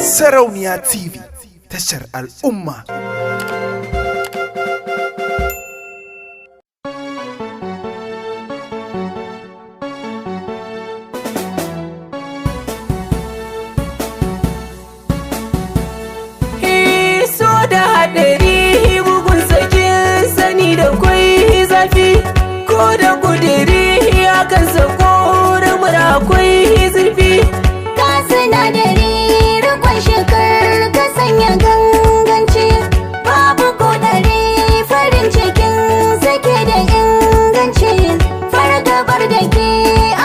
Sarauniya TV, tashar al'umma. So da haɗari bugun sakin sani da kwai zafi, ko da kudiri akan sako rumura akwai zurfi. Ka sinadari rikon shekar ka sanya ganganci, babu kodari farin cikin sake da inganci, fargabar da ke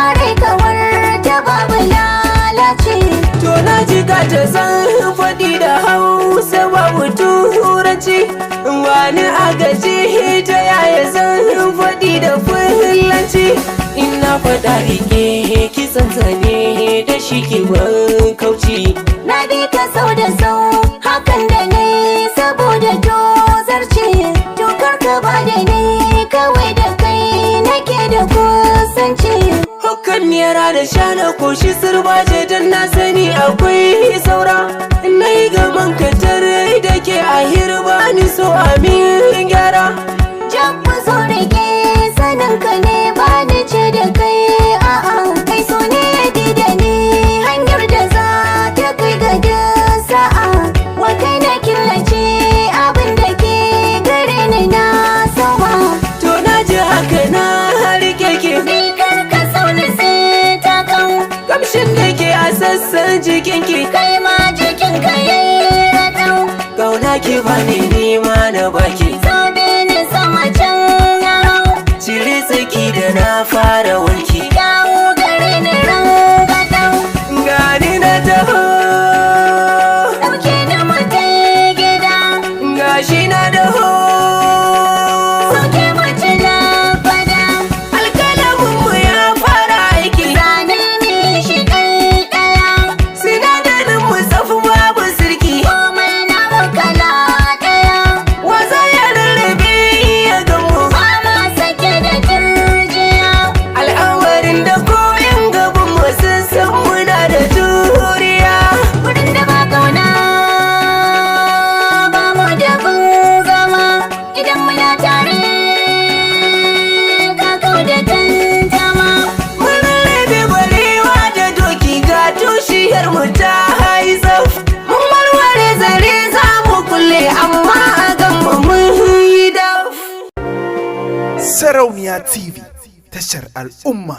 a rai kawar ta babu lalace. To na ji ka ta san faɗi da Hausa babu turanci, wani agaji ta yaya zan faɗi da Fulanci. Ina faɗa rike kisan zane da shi ke kauci. Na bi ka sau da sau hakan da na yi saboda tozarci, tukar ka ba da ni kawai da kai nake da kusanci. Hukan yara da shana koshi sirbaje don na sani akwai saura. Na yi gaban katar da ke a hirba ni so amin gyara. Jabba zo rike sanin ka ne ba ni ce da kai a'a, kai so ne ya da ni hanyar da za ta kai ga da sa'a. Wa kai na killace abin da ke gare ni na sama. To na ji haka na rike ki, Bikar ka sauni sai ta kan, kamshin da ke a sassan jikinki. kai ma jikin ka yayi raɗau. Kauna ki bani nima na baki, Sabe ni sama can ya hau, cire tsaki da na fara wanki. dawo gare ni rangadau. Gani na taho, Ɗauke ni mu tai gida, gashi na daho. sauke mu ci na fada. Alƙalaminmu ya fara aiki, Zane mi shi ɗaya, sinadarin mu tsafi babu sirki. komai na kala ɗaya. Waza ya rarrabe ya gamu, Ba ma sake da turjiya, al'amarin da koyan gaban mu sun san muna da juriya. wurin da ba kauna ba mu da bin zama. Idan muna tare ka kau da tantama. Mun rarrabe barewa da doki ga tushiyar mu ta haizaf. Mun warware zare za mu kulle amma a gan mu mun yi daf. Sarauniya TV, tashar al'umma.